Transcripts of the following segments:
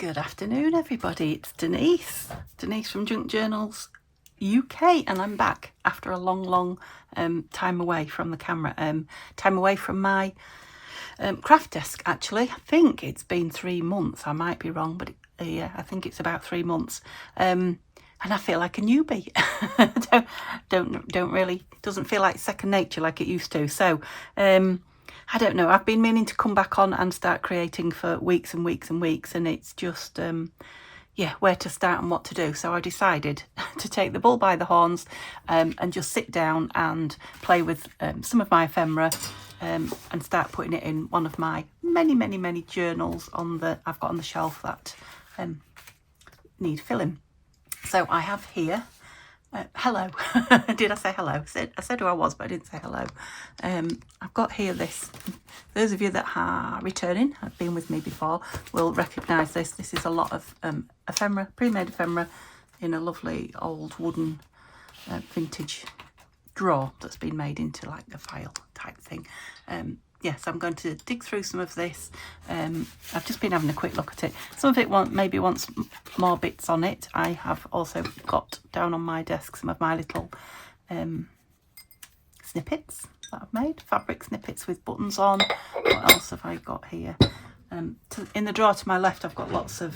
Good afternoon, everybody. It's Denise from Junk Journals UK, and I'm back after a long time away from the camera, time away from my craft desk. Actually, I think it's been 3 months. I might be wrong, but yeah, I think it's about 3 months. And I feel like a newbie. don't really, doesn't feel like second nature like it used to. So I don't know, I've been meaning to come back on and start creating for weeks and weeks and weeks, and it's just yeah, where to start and what to do. So I decided to take the bull by the horns and just sit down and play with some of my ephemera and start putting it in one of my many journals I've got on the shelf that need filling. So I have here, hello. Did I say hello? I said who I was, but I didn't say hello. I've got here this. Those of you that are returning, have been with me before, will recognise this. This is a lot of ephemera, pre-made ephemera, in a lovely old wooden vintage drawer that's been made into like a file type thing. Yes, I'm going to dig through some of this. I've just been having a quick look at it. Some of it maybe wants more bits on it. I have also got down on my desk some of my little snippets that I've made. Fabric snippets with buttons on. What else have I got here? In the drawer to my left, I've got lots of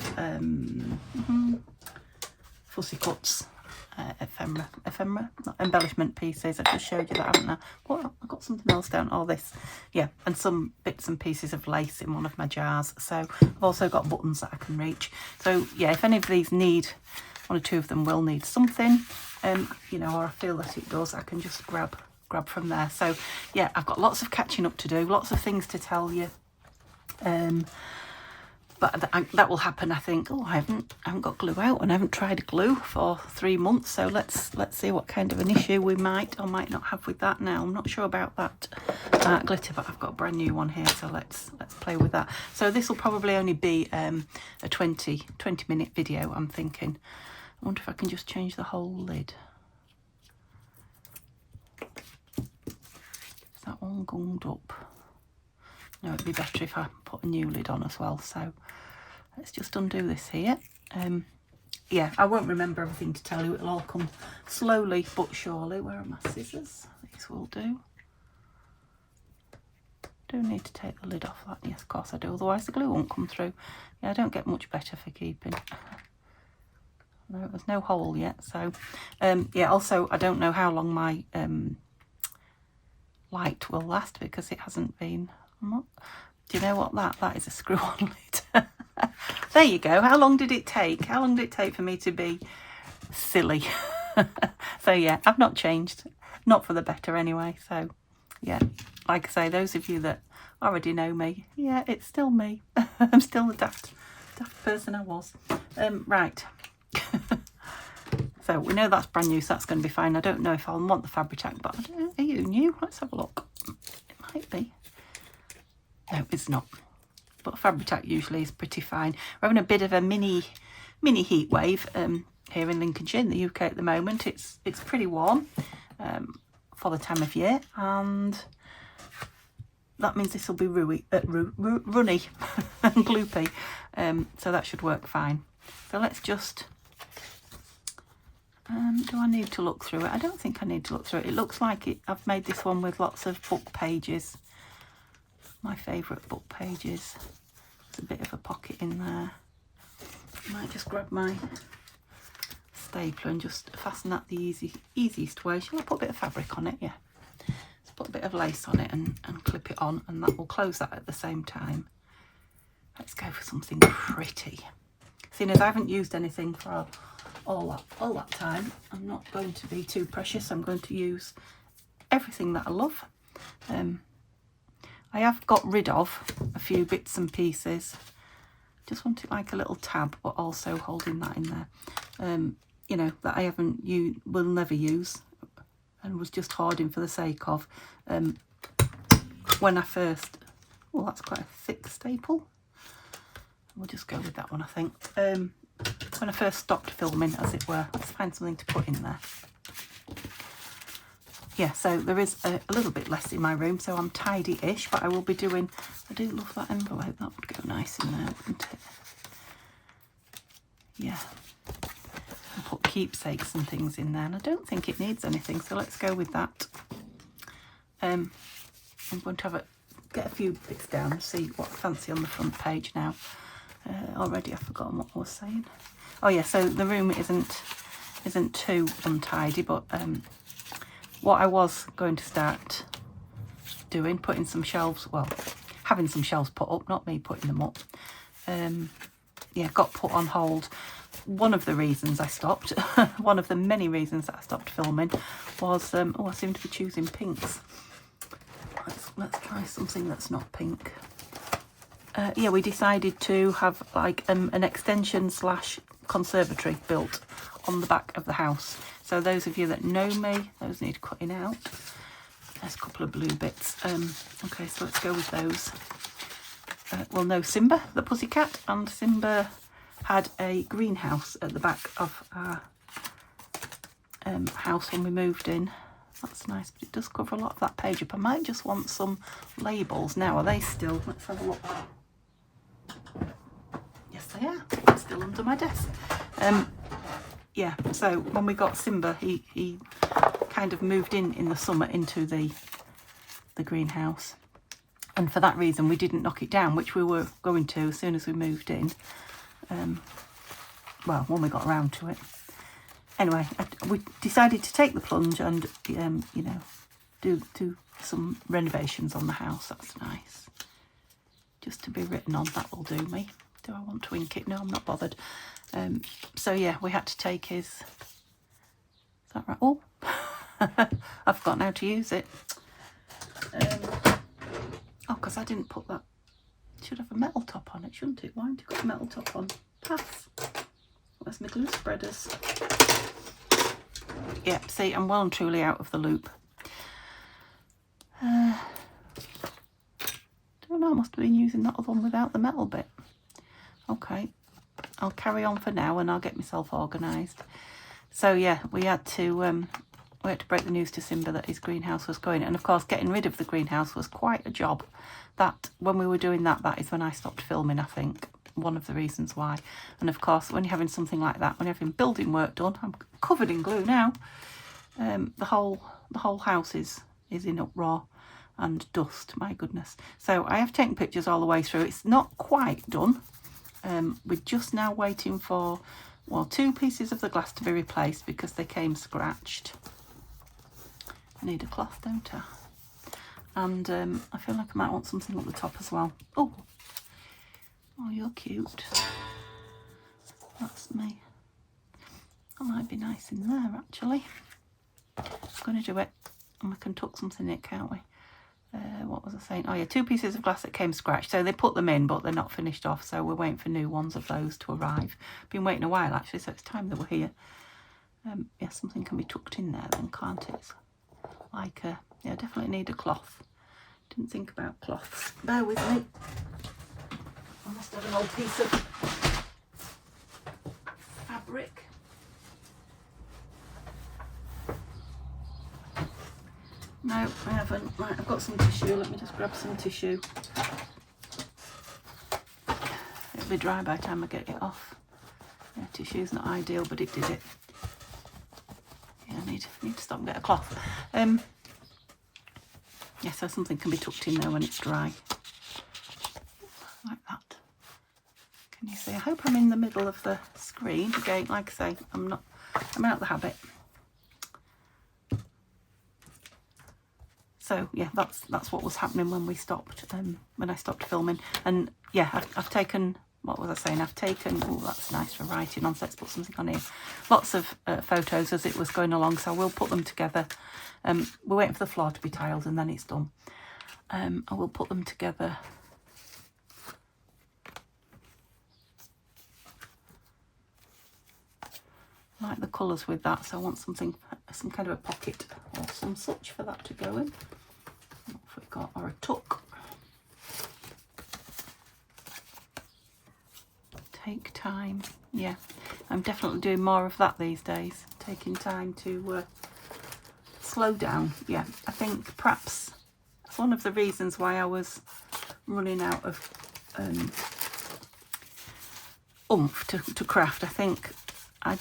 fussy cuts. Ephemera, not embellishment pieces. I just showed you that, haven't I? What, I've got something else down, all this, yeah, and some bits and pieces of lace in one of my jars. So I've also got buttons that I can reach. So yeah, if any of these need, one or two of them will need something, you know, or I feel that it does, I can just grab from there. So yeah, I've got lots of catching up to do, lots of things to tell you. But that will happen, I think. Oh, I haven't got glue out, and I haven't tried glue for 3 months. So let's see what kind of an issue we might or might not have with that now. I'm not sure about that glitter, but I've got a brand new one here, so let's play with that. So this will probably only be a 20-minute video, I'm thinking. I wonder if I can just change the whole lid. Is that one gummed up? No, it'd be better if I put a new lid on as well. So let's just undo this here. Yeah, I won't remember everything to tell you. It'll all come slowly but surely. Where are my scissors? These will do. Do need to take the lid off that. Yes, of course I do. Otherwise the glue won't come through. Yeah, I don't get much better for keeping. No, there's no hole yet. So yeah, also I don't know how long my light will last because it hasn't been. Do you know what that is? A screw-on lid. There you go. How long did it take? How long did it take for me to be silly? So yeah, I've not changed. Not for the better anyway. So yeah, like I say, those of you that already know me, yeah, it's still me. I'm still the daft person I was. Right. So we know that's brand new, so that's going to be fine. I don't know if I'll want the Fabri-Tac, but are you new? Let's have a look. It might be. No, it's not. But Fabri-Tac usually is pretty fine. We're having a bit of a mini heat wave here in Lincolnshire, in the UK at the moment. It's pretty warm for the time of year, and that means this will be runny and gloopy. So that should work fine. So let's just. Do I need to look through it? I don't think I need to look through it. It looks like I've made this one with lots of book pages. My favourite book pages. There's a bit of a pocket in there. I might just grab my stapler and just fasten that the easiest way. Shall I put a bit of fabric on it? Yeah. Let's put a bit of lace on it and clip it on, and that will close that at the same time. Let's go for something pretty. Seeing as I haven't used anything for all that time, I'm not going to be too precious. I'm going to use everything that I love. I have got rid of a few bits and pieces. Just want it like a little tab, but also holding that in there. You know, that I will never use, and was just hoarding for the sake of. When I first, well, that's quite a thick staple. We'll just go with that one, I think. When I first stopped filming, as it were, let's find something to put in there. Yeah, so there is a little bit less in my room, so I'm tidy-ish, but I will be doing, I do love that envelope, that would go nice in there, wouldn't it? yeah, and put keepsakes and things in there, and I don't think it needs anything, so let's go with that. I'm going to get a few bits down, see what I fancy on the front page now. Already I've forgotten what I was saying. Oh yeah, so the room isn't too untidy, but what I was going to start doing, putting some shelves, well, having some shelves put up, not me putting them up, yeah, got put on hold. One of the reasons I stopped, one of the many reasons that I stopped filming was, oh, I seem to be choosing pinks. Let's try something that's not pink. Yeah, we decided to have like an extension / conservatory built on the back of the house. So those of you that know me, those need cutting out. There's a couple of blue bits. Okay, so let's go with those. Well, no, Simba, the pussycat, and Simba had a greenhouse at the back of our house when we moved in. That's nice, but it does cover a lot of that page up. I might just want some labels now. Are they still? Let's have a look. Yes, they are. They're still under my desk. Yeah, so when we got Simba, he kind of moved in the summer into the greenhouse. And for that reason, we didn't knock it down, which we were going to as soon as we moved in. Well, when we got around to it. Anyway, we decided to take the plunge and, you know, do some renovations on the house. That's nice. Just to be written on, that will do me. Do I want to ink it? No, I'm not bothered. So, yeah, we had to take his... Is that right? Oh, I've forgotten how to use it. Oh, because I didn't put that... It should have a metal top on it, shouldn't it? Why haven't you got a metal top on? Pass. Where's my glue spreaders? Yeah, see, I'm well and truly out of the loop. Don't know, I must have been using that other one without the metal bit. Okay, I'll carry on for now and I'll get myself organised. So yeah, we had to break the news to Simba that his greenhouse was going, and of course getting rid of the greenhouse was quite a job. That when we were doing that is when I stopped filming, I think. One of the reasons why. And of course, when you're having something like that, when you're having building work done, I'm covered in glue now. The whole house is in uproar and dust. My goodness. So I have taken pictures all the way through. It's not quite done. We're just now waiting for, well, 2 pieces of the glass to be replaced because they came scratched. I need a cloth, don't I? And I feel like I might want something up the top as well. Oh, you're cute. That's me. That might be nice in there, actually. I'm going to do it, and we can tuck something in it, can't we? What was I saying? Oh, yeah, 2 pieces of glass that came scratched. So they put them in, but they're not finished off, so we're waiting for new ones of those to arrive. Been waiting a while, actually, so it's time that we're here. Yeah, something can be tucked in there then, can't it? Like, yeah, definitely need a cloth. Didn't think about cloths. Bear with me. I must have an old piece of fabric. No, I haven't. Right, I've got some tissue. Let me just grab some tissue. It'll be dry by the time I get it off. Yeah, tissue's not ideal, but it did it. Yeah, I need to stop and get a cloth. Yeah, so something can be tucked in there when it's dry. Like that. Can you see? I hope I'm in the middle of the screen. Again, like I say, I'm out of the habit. So yeah, that's what was happening when we stopped, when I stopped filming. And yeah, I've taken, what was I saying? I've taken, oh, that's nice for writing on, so let's put something on here. Lots of photos as it was going along, so I will put them together. We're waiting for the floor to be tiled and then it's done. I will put them together. I like the colours with that, so I want something, some kind of a pocket or some such for that to go in. What have we got? Or a tuck. Take time. Yeah, I'm definitely doing more of that these days. Taking time to slow down. Yeah, I think perhaps that's one of the reasons why I was running out of oomph to craft. I think I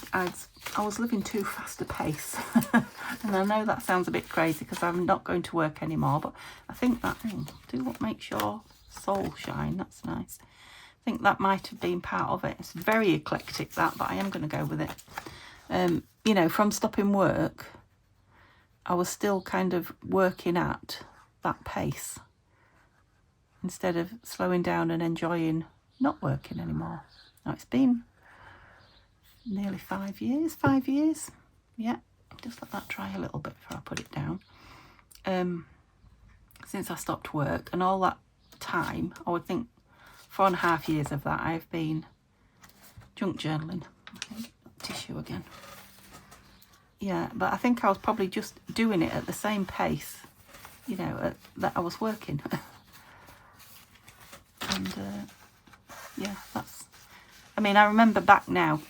was living too fast a pace. And I know that sounds a bit crazy because I'm not going to work anymore, but I think that, do what makes your soul shine. That's nice. I think that might have been part of it. It's very eclectic, that, but I am going to go with it. You know, from stopping work, I was still kind of working at that pace instead of slowing down and enjoying not working anymore. Now, it's been nearly 5 years. Yeah, just let that dry a little bit before I put it down. Since I stopped work, and all that time, I would think 4.5 years of that I've been junk journaling. Okay, tissue again. Yeah, but I think I was probably just doing it at the same pace, you know, that I was working. And yeah, that's, I mean, I remember back now,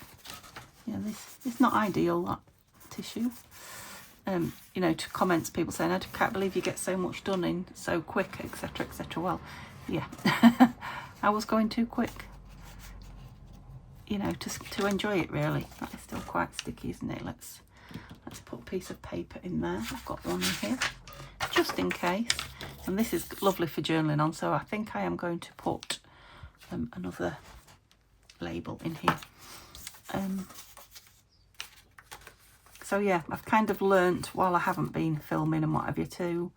yeah, this is not ideal, that tissue. You know, to comments, people saying, I can't believe you get so much done in so quick, etc, etc. Well, yeah, I was going too quick, you know, to enjoy it, really. That is still quite sticky, isn't it? Let's put a piece of paper in there. I've got one in here, just in case. And this is lovely for journaling on, so I think I am going to put another label in here. So yeah, I've kind of learnt while I haven't been filming and what have you to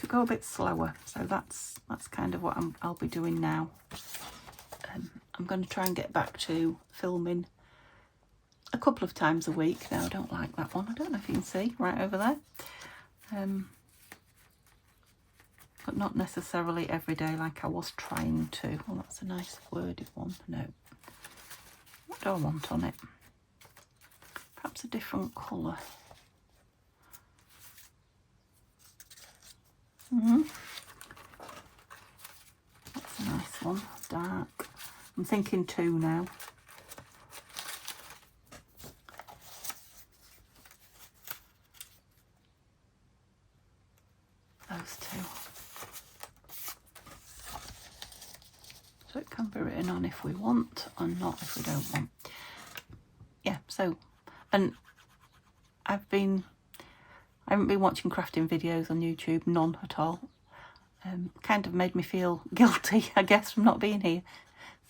go a bit slower. So that's kind of what I'll be doing now. I'm going to try and get back to filming a couple of times a week. Now, I don't like that one. I don't know if you can see right over there. But not necessarily every day like I was trying to. Well, that's a nice worded one. No. What do I want on it? Perhaps a different colour. That's a nice one. Dark. I'm thinking 2 now. Those 2. So it can be written on if we want or not if we don't want. Yeah, so, and I haven't been watching crafting videos on YouTube, none at all. Kind of made me feel guilty, I guess, from not being here.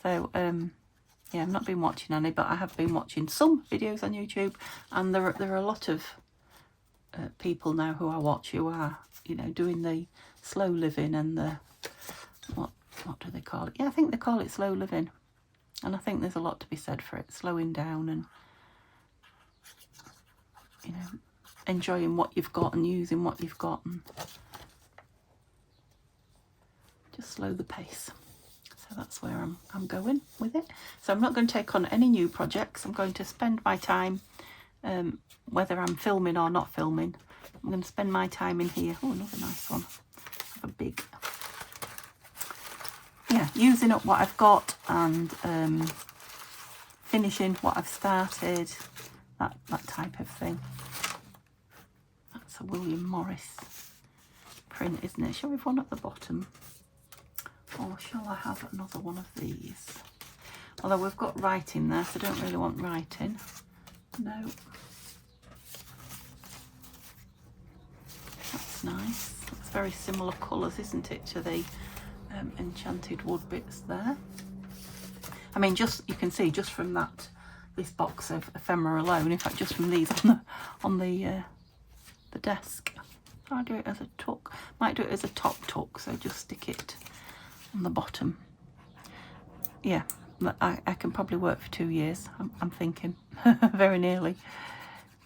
So, yeah, I've not been watching any, but I have been watching some videos on YouTube, and there are a lot of people now who I watch who are, you know, doing the slow living and the, what do they call it? Yeah, I think they call it slow living. And I think there's a lot to be said for it, slowing down and, you know, enjoying what you've got and using what you've got, and just slow the pace. So that's where I'm going with it. So I'm not going to take on any new projects. I'm going to spend my time, whether I'm filming or not filming, I'm going to spend my time in here. Oh, another nice one. Have a big, yeah, using up what I've got and finishing what I've started, that type of thing. That's a William Morris print, isn't it? Shall we have one at the bottom? Or shall I have another one of these? Although we've got writing there, so I don't really want writing. No. That's nice. It's very similar colours, isn't it, to the enchanted wood bits there. I mean, just, you can see just from that, this box of ephemera alone, in fact, just from these on the desk. I'll do it as a tuck. Might do it as a top tuck, so just stick it on the bottom. Yeah, I can probably work for 2 years, I'm thinking. Very nearly.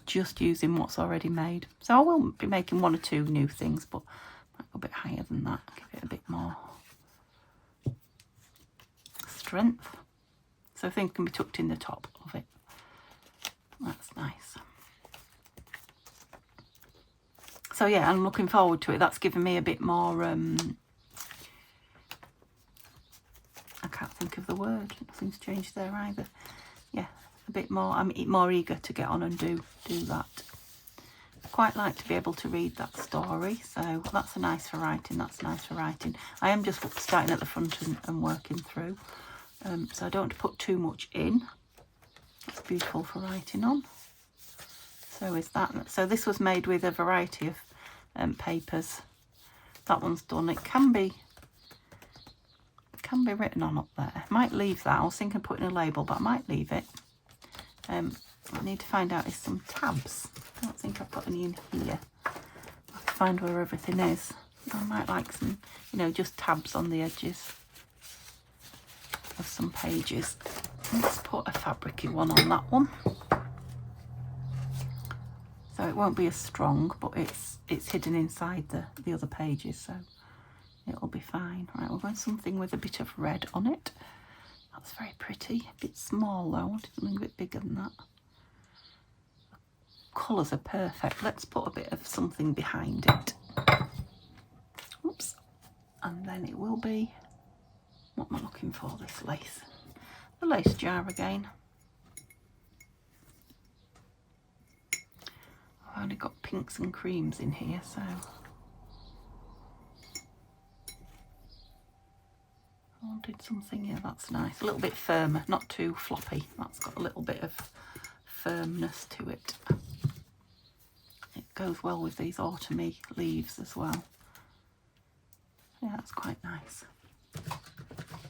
Just using what's already made. So I won't be making 1 or 2 new things, but might go a bit higher than that. Give it a bit more strength. So things can be tucked in the top of it. That's nice. So yeah, I'm looking forward to it. That's given me a bit more, I can't think of the word. Nothing's changed there either. Yeah, a bit more, I'm more eager to get on and do that. I quite like to be able to read that story, so that's nice for writing. That's nice for writing. I am just starting at the front and working through. so I don't want to put too much in. It's beautiful for writing on. So is that. So this was made with a variety of papers. That one's done. It can be written on up there. I might leave that. I was thinking of putting a label, but I might leave it. I need to find out is some tabs. I don't think I've got any in here. I have to find where everything is. I might like some, you know, just tabs on the edges of some pages. Let's put a fabricy one on that one. So it won't be as strong, but it's hidden inside the other pages, so it'll be fine. Right, we're going something with a bit of red on it. That's very pretty. A bit small though. I wanted something a bit bigger than that. Colours are perfect. Let's put a bit of something behind it. Oops. And then it will be, what am I looking for, this lace? The lace jar again. I've only got pinks and creams in here, so I wanted something, yeah, that's nice. A little bit firmer, not too floppy. That's got a little bit of firmness to it. It goes well with these autumny leaves as well. Yeah, that's quite nice.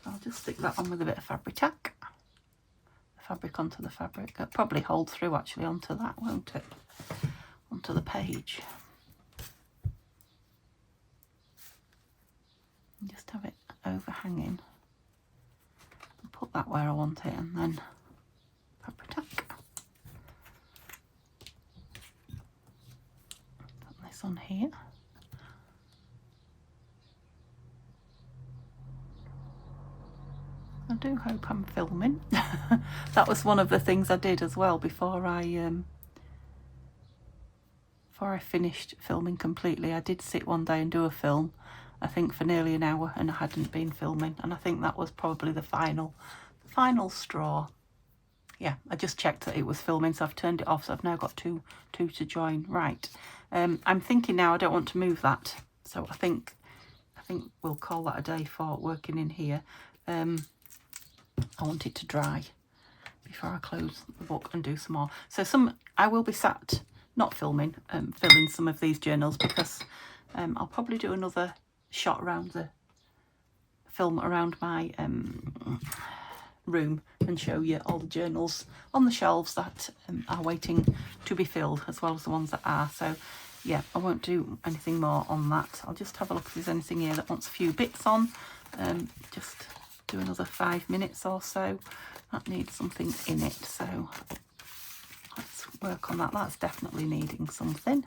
I'll just stick that on with a bit of fabric tack. The fabric onto the fabric. It'll probably hold through actually onto that, won't it? Onto the page. And just have it overhanging. I'll put that where I want it and then fabric tack. Put this on here. I do hope I'm filming. That was one of the things I did as well before I finished filming completely. I did sit one day and do a film, I think for nearly an hour, and I hadn't been filming, and I think that was probably the final straw. Yeah, I just checked that it was filming, so I've turned it off, so I've now got two to join. Right, I'm thinking now I don't want to move that, so I think we'll call that a day for working in here. I want it to dry before I close the book and do some more. So I will be sat not filming, filling some of these journals, because I'll probably do another shot around the film around my room and show you all the journals on the shelves that are waiting to be filled, as well as the ones that are. So yeah, I won't do anything more on that. I'll just have a look if there's anything here that wants a few bits on. Just do another 5 minutes or so. That needs something in it, so let's work on that. That's definitely needing something.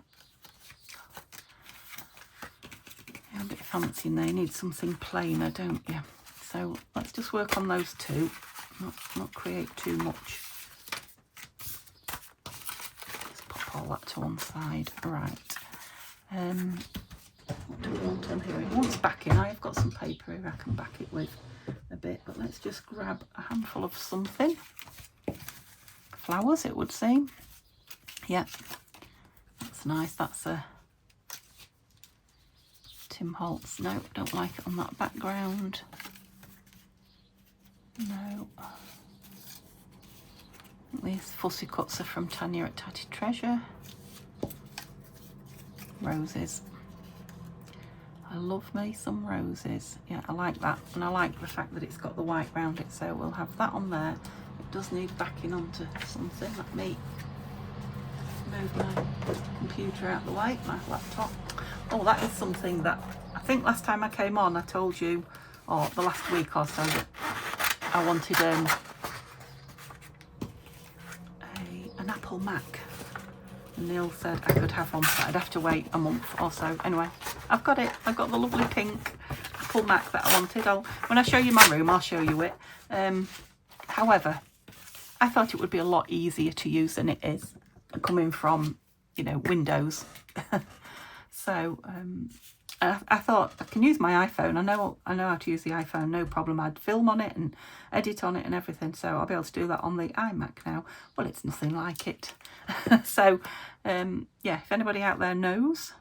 Yeah, a bit fancy in there. You need something plainer, don't you? So let's just work on those two, not create too much. Just pop all that to one side. Right. What do we want on here? He wants backing. I've got some paper here I can back it with a bit, but let's just grab a handful of something. Flowers, it would seem. Yeah, that's nice. That's a Tim Holtz. No, don't like it on that background. No. These fussy cuts are from Tanya at Tatty Treasure. Roses. I love me some roses. Yeah, I like that, and I like the fact that it's got the white round it, so we'll have that on there. It does need backing onto something. Let me move my computer out the way, my laptop. Oh, that is something that I think last time I came on I told you, or the last week or so, that I wanted an Apple Mac. And Neil said I could have one, but I'd have to wait a month or so. Anyway, I've got it. I've got the lovely pink Apple Mac that I wanted. When I show you my room, I'll show you it. However, I thought it would be a lot easier to use than it is, coming from, you know, Windows. So I thought I can use my iPhone. I know how to use the iPhone, no problem. I'd film on it and edit on it and everything, so I'll be able to do that on the iMac now. Well, it's nothing like it. So yeah, if anybody out there knows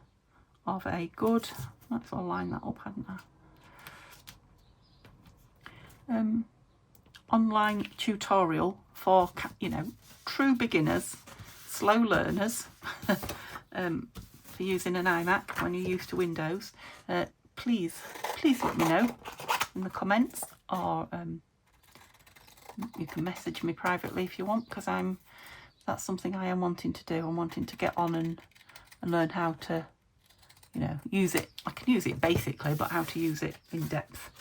of a good, let's all line that up, hadn't I? online tutorial for, you know, true beginners, slow learners, for using an iMac when you're used to Windows, please let me know in the comments, or you can message me privately if you want, because that's something I am wanting to do. I'm wanting to get on and learn how to, you know, use it. I can use it basically, but how to use it in depth.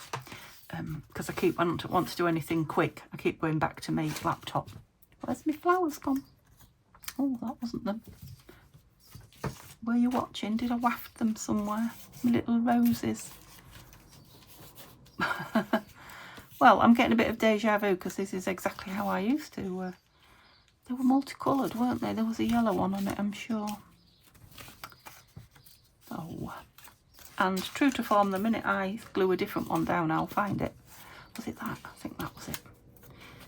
Because I don't want to do anything quick. I keep going back to my laptop. Where's my flowers gone? Oh, that wasn't them. Were you watching? Did I waft them somewhere? My little roses. Well, I'm getting a bit of deja vu, because this is exactly how I used to. They were multicoloured, weren't they? There was a yellow one on it, I'm sure. Oh. And true to form, the minute I glue a different one down, I'll find it. Was it that? I think that was it.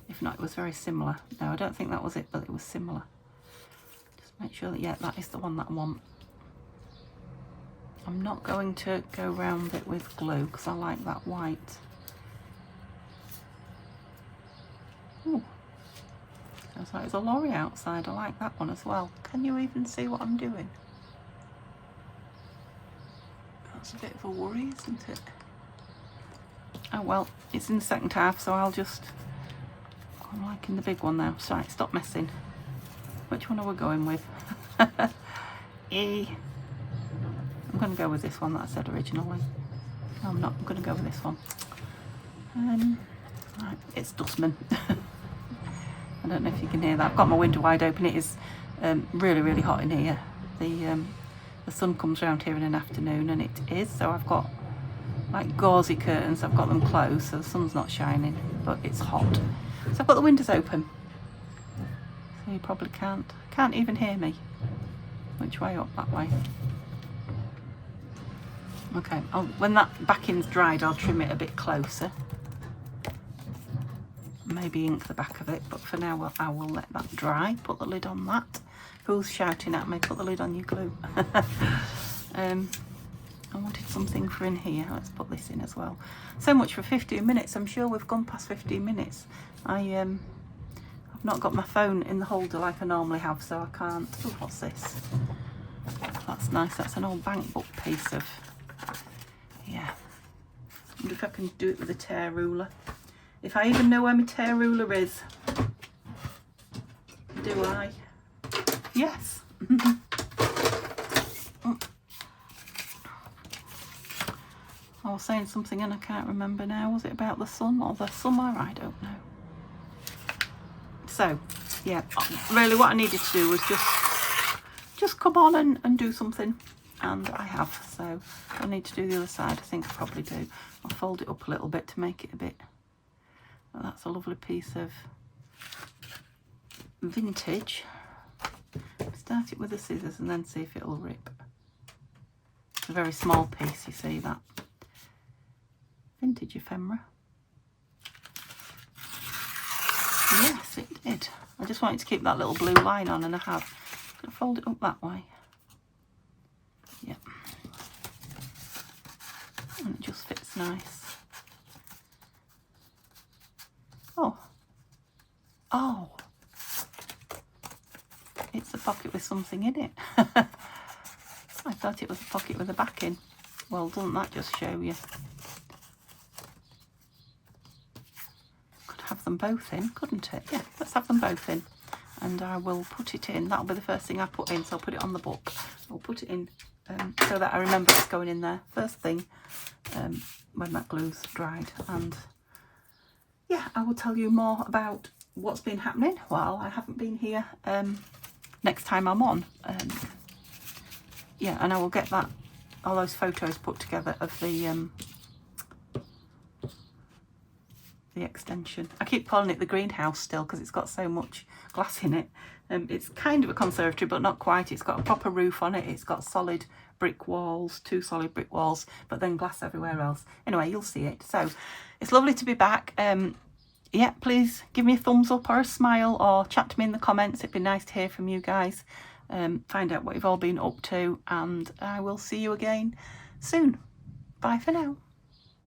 If not, it was very similar. No, I don't think that was it, but it was similar. Just make sure that, yeah, that is the one that I want. I'm not going to go round it with glue, because I like that white. Ooh. Sounds like there's a lorry outside. I like that one as well. Can you even see what I'm doing? That's a bit of a worry, isn't it? Oh well, it's in the second half, so I'm liking the big one now. Sorry, stop messing. Which one are we going with? E. I'm going to go with this one that I said originally. No, I'm not. I'm going to go with this one. Right, it's Dustman. I don't know if you can hear that. I've got my window wide open. It is really, really hot in here. The sun comes round here in an afternoon, and it is. So I've got like gauzy curtains. I've got them closed, so the sun's not shining, but it's hot. So I've got the windows open. So you probably can't even hear me. Which way up? That way. Okay, when that backing's dried, I'll trim it a bit closer. Maybe ink the back of it, but for now I will let that dry. Put the lid on that. Who's shouting at me? Put the lid on your glue. I wanted something for in here. Let's put this in as well. So much for 15 minutes. I'm sure we've gone past 15 minutes. I've not got my phone in the holder like I normally have, so I can't. Oh, what's this? That's nice. That's an old bank book piece of. Yeah. I wonder if I can do it with a tear ruler. If I even know where my tear ruler is. Do I? Yes. I was saying something and I can't remember now. Was it about the sun or the summer? I don't know. So, yeah, really what I needed to do was just come on and do something. And I have. So I need to do the other side. I think I probably do. I'll fold it up a little bit to make it a bit. Well, that's a lovely piece of vintage. Start it with the scissors and then see if it'll rip. It's a very small piece, you see that? Vintage ephemera. Yes, it did. I just wanted to keep that little blue line on, and I have. I'm going to fold it up that way. Yep. And it just fits nice. Oh. It's a pocket with something in it. I thought it was a pocket with a backing. Well, doesn't that just show you? Could have them both in, couldn't it? Yeah, let's have them both in. And I will put it in. That'll be the first thing I put in, so I'll put it on the book. I'll put it in so that I remember it's going in there first thing when that glue's dried. And yeah, I will tell you more about what's been happening while I haven't been here next time I'm on. Yeah, and I will get all those photos put together of the extension. I keep calling it the greenhouse still because it's got so much glass in it. It's kind of a conservatory, but not quite. It's got a proper roof on it. It's got solid brick walls, 2 solid brick walls, but then glass everywhere else. Anyway, you'll see it. So it's lovely to be back. Yeah, please give me a thumbs up or a smile, or chat to me in the comments. It'd be nice to hear from you guys. Find out what you've all been up to, and I will see you again soon. Bye for now.